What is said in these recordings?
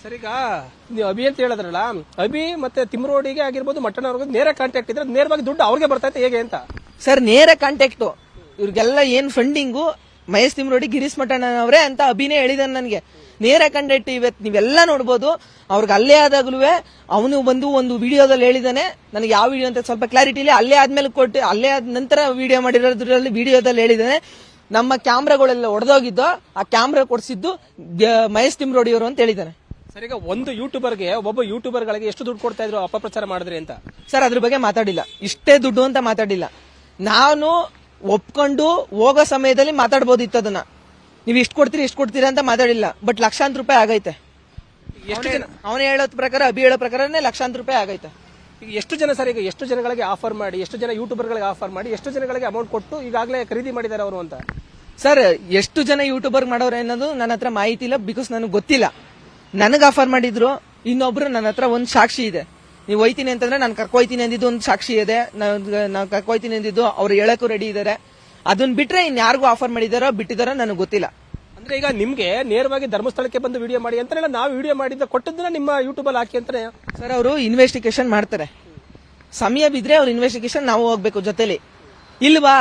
Sir, ಈಗ ನೀವು ಅಭಿ ಅಂತ ಹೇಳಿದ್ರಲ್ಲ, ಅಭಿ ಮತ್ತೆ ತಿಮ್ರೋಡಿಗೆ ಆಗಿರ್ಬೋದು, ಮಟ್ಟಣ್ಣ ಅವ್ರಿಗೆ ನೇರ ಕಾಂಟ್ಯಾಕ್ಟ್ ಇದ್ರೆ ನೇರವಾಗಿ ದುಡ್ಡು ಅವ್ರಿಗೆ ಬರ್ತಾ ಇತ್ತು ಹೇಗೆ ಅಂತ? ಸರ್, ನೇರ ಕಾಂಟ್ಯಾಕ್ಟ್ ಇವ್ರಿಗೆಲ್ಲ ಏನ್ ಫಂಡಿಂಗು ಮಹೇಶ್ ತಿಮ್ರೋಡಿ, ಗಿರೀಶ್ ಮಠಣ್ಣನವರೇ ಅಂತ ಅಭಿನೇ ಹೇಳಿದಾನೆ ನನಗೆ. ನೇರ ಕಾಂಟ್ಯಾಕ್ಟ್ ಇವತ್ತು ನೀವೆಲ್ಲ ನೋಡ್ಬೋದು. ಅವ್ರಿಗೆ ಅಲ್ಲೇ ಆದಾಗ್ಲೂ ಅವನು ಬಂದು ಒಂದು ವಿಡಿಯೋದಲ್ಲಿ ಹೇಳಿದಾನೆ, ನನಗೆ ಯಾವ ವಿಡಿಯೋ ಅಂತ ಸ್ವಲ್ಪ ಕ್ಲಾರಿಟಿ ಇಲ್ಲ, ಅಲ್ಲೇ ಆದ್ಮೇಲೆ ಕೊಟ್ಟು ಅಲ್ಲೇ ಆದ ನಂತರ ವಿಡಿಯೋ ಮಾಡಿರೋದ್ರಲ್ಲಿ ವಿಡಿಯೋದಲ್ಲಿ ಹೇಳಿದಾನೆ, ನಮ್ಮ ಕ್ಯಾಮ್ರಾಗಳೆಲ್ಲ ಒಡೆದೋಗಿದ್ದು ಆ ಕ್ಯಾಮ್ರಾ ಕೊಡಿಸಿದ್ದು ಮಹೇಶ್ ತಿಮ್ರೋಡಿ ಅವರು ಅಂತ ಹೇಳಿದಾನೆ. ಸರ್, ಈಗ ಒಂದು ಯೂಟ್ಯೂಬರ್ಗೆ ಒಬ್ಬ ಯೂಟ್ಯೂಬರ್ಗಳಿಗೆ ಎಷ್ಟು ದುಡ್ಡು ಕೊಡ್ತಾ ಇದ್ರು ಅಪಪ್ರಚಾರ ಮಾಡಿದ್ರಿ ಅಂತ? ಸರ್, ಅದ್ರ ಬಗ್ಗೆ ಮಾತಾಡಿಲ್ಲ. ಇಷ್ಟೇ ದುಡ್ಡು ಅಂತ ಮಾತಾಡಿಲ್ಲ. ನಾನು ಒಪ್ಕೊಂಡು ಹೋಗೋ ಸಮಯದಲ್ಲಿ ಮಾತಾಡ್ಬೋದಿತ್ತು ಅದನ್ನ. ನೀವು ಇಷ್ಟು ಕೊಡ್ತೀರಿ ಅಂತ ಮಾತಾಡಿಲ್ಲ. ಬಟ್ ಲಕ್ಷಾಂತರ ರೂಪಾಯಿ ಆಗೈತೆ. ಅವನು ಹೇಳೋ ಪ್ರಕಾರ, ಅಭಿ ಹೇಳೋ ಪ್ರಕಾರನೇ ಲಕ್ಷಾಂತರ ರೂಪಾಯಿ ಆಗೈತೆ. ಈಗ ಎಷ್ಟು ಜನ ಸರ್, ಈಗ ಎಷ್ಟು ಜನಗಳಿಗೆ ಆಫರ್ ಮಾಡಿ, ಎಷ್ಟು ಜನ ಯೂಟ್ಯೂಬರ್ಗಳಿಗೆ ಆಫರ್ ಮಾಡಿ, ಎಷ್ಟು ಜನಗಳಿಗೆ ಅಮೌಂಟ್ ಕೊಟ್ಟು ಈಗಾಗಲೇ ಖರೀದಿ ಮಾಡಿದ್ದಾರೆ ಅವರು ಅಂತ? ಸರ್, ಎಷ್ಟು ಜನ ಯೂಟ್ಯೂಬರ್ ಮಾಡೋರು ಅನ್ನೋದು ನನ್ನ ಹತ್ರ ಮಾಹಿತಿ ಇಲ್ಲ, ಬಿಕಾಸ್ ನನಗೆ ಗೊತ್ತಿಲ್ಲ. ನನಗೆ ಆಫರ್ ಮಾಡಿದ್ರು, ಇನ್ನೊಬ್ರು ನನ್ನ ಹತ್ರ ಒಂದು ಸಾಕ್ಷಿ ಇದೆ. ನೀವು ಹೋಯ್ತೀನಿ ಅಂತಂದ್ರೆ ನಾನು ಕರ್ಕೊಯ್ತೀನಿ ಅಂದಿದ್ದು ಒಂದು ಸಾಕ್ಷಿ ಇದೆ. ನಾವು ಕರ್ಕೊಯ್ತೀನಿ ಅಂದಿದ್ದು ಅವ್ರು ಹೇಳಕ್ಕೂ ರೆಡಿ ಇದಾರೆ. ಅದನ್ನ ಬಿಟ್ರೆ ಇನ್ಯಾರಿಗೂ ಆಫರ್ ಮಾಡಿದಾರೋ ಬಿಟ್ಟಿದಾರೋ ನನಗೆ ಗೊತ್ತಿಲ್ಲ. ಅಂದ್ರೆ ಈಗ ನಿಮ್ಗೆ ನೇರವಾಗಿ ಧರ್ಮಸ್ಥಳಕ್ಕೆ ಬಂದು ವಿಡಿಯೋ ಮಾಡಿ ಅಂತಾನೆ, ನಾವು ವಿಡಿಯೋ ಮಾಡಿದ್ದ ಕೊಟ್ಟದನ್ನ ನಿಮ್ಮ ಯೂಟ್ಯೂಬ್ ಅಲ್ಲಿ ಹಾಕಿ ಅಂತಾನೆ? ಸರ್, ಅವರು ಇನ್ವೆಸ್ಟಿಗೇಷನ್ ಮಾಡ್ತಾರೆ. ಸಮಯ ಬಿದ್ರೆ ಅವ್ರ ಇನ್ವೆಸ್ಟಿಗೇಷನ್ ನಾವು ಹೋಗ್ಬೇಕು ಜೊತೆಲಿ, ಇಲ್ವಾ?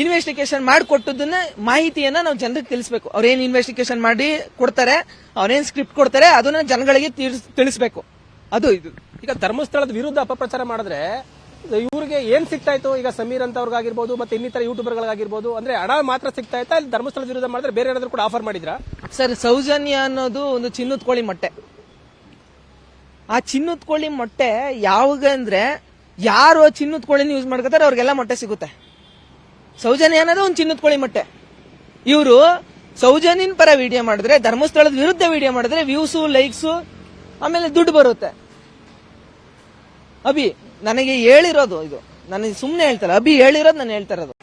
ಇನ್ವೆಸ್ಟಿಗೇಷನ್ ಮಾಡಿಕೊಟ್ಟದನ್ನ ಮಾಹಿತಿಯನ್ನ ನಾವು ಜನರಿಗೆ ತಿಳಿಸಬೇಕು. ಅವ್ರೇನ್ ಇನ್ವೆಸ್ಟಿಗೇಷನ್ ಮಾಡಿ ಕೊಡ್ತಾರೆ, ಅವ್ರೇನ್ ಸ್ಕ್ರಿಪ್ಟ್ ಕೊಡ್ತಾರೆ, ಅದನ್ನ ಜನಗಳಿಗೆ ತಿಳಿಸಬೇಕು. ಅದು ಇದು. ಈಗ ಧರ್ಮಸ್ಥಳದ ವಿರುದ್ಧ ಅಪಪ್ರಚಾರ ಮಾಡಿದ್ರೆ ಇವ್ರಿಗೆ ಏನ್ ಸಿಗ್ತಾ ಇತ್ತು? ಈಗ ಸಮೀರ್ ಅಂತ ಅವ್ರಿಗಾಗಿರ್ಬೋದು, ಮತ್ತೆ ಇನ್ನಿತರ ಯೂಟ್ಯೂಬರ್ಗಳಿಗಾಗಿರ್ಬೋದು, ಅಂದ್ರೆ ಹಣ ಮಾತ್ರ ಸಿಗ್ತಾ ಇತ್ತಾ? ಇಲ್ಲಿ ಧರ್ಮಸ್ಥಳದ ವಿರುದ್ಧ ಮಾಡಿದ್ರೆ ಬೇರೆ ಏನಾದ್ರು ಕೂಡ ಆಫರ್ ಮಾಡಿದ್ರಾ? ಸರ್, ಸೌಜನ್ಯ ಅನ್ನೋದು ಒಂದು ಚಿನ್ನದ ಕೋಳಿ ಮೊಟ್ಟೆ. ಆ ಚಿನ್ನದ ಕೋಳಿ ಮೊಟ್ಟೆ ಯಾವಾಗ ಅಂದ್ರೆ ಯಾರು ಚಿನ್ನದ ಕೋಳಿನ ಯೂಸ್ ಮಾಡ್ಕೋತಾರೆ ಅವ್ರಿಗೆಲ್ಲ ಮೊಟ್ಟೆ ಸಿಗುತ್ತೆ. ಸೌಜನ್ಯ ಅನ್ನೋದು ಒಂದು ಚಿನ್ನದ ಕೋಳಿ ಮೊಟ್ಟೆ. ಇವರು ಸೌಜನ್ಯನ ಪರ ವಿಡಿಯೋ ಮಾಡಿದ್ರೆ, ಧರ್ಮಸ್ಥಳದ ವಿರುದ್ಧ ವಿಡಿಯೋ ಮಾಡಿದ್ರೆ ವ್ಯೂಸು, ಲೈಕ್ಸು, ಆಮೇಲೆ ದುಡ್ಡು ಬರುತ್ತೆ. ಅಭಿ ನನಗೆ ಹೇಳಿರೋದು ಇದು, ನನಗೆ ಸುಮ್ಮನೆ ಹೇಳ್ತಾರೆ. ಅಭಿ ಹೇಳಿರೋದು ನಾನು ಹೇಳ್ತಾ ಇರೋದು.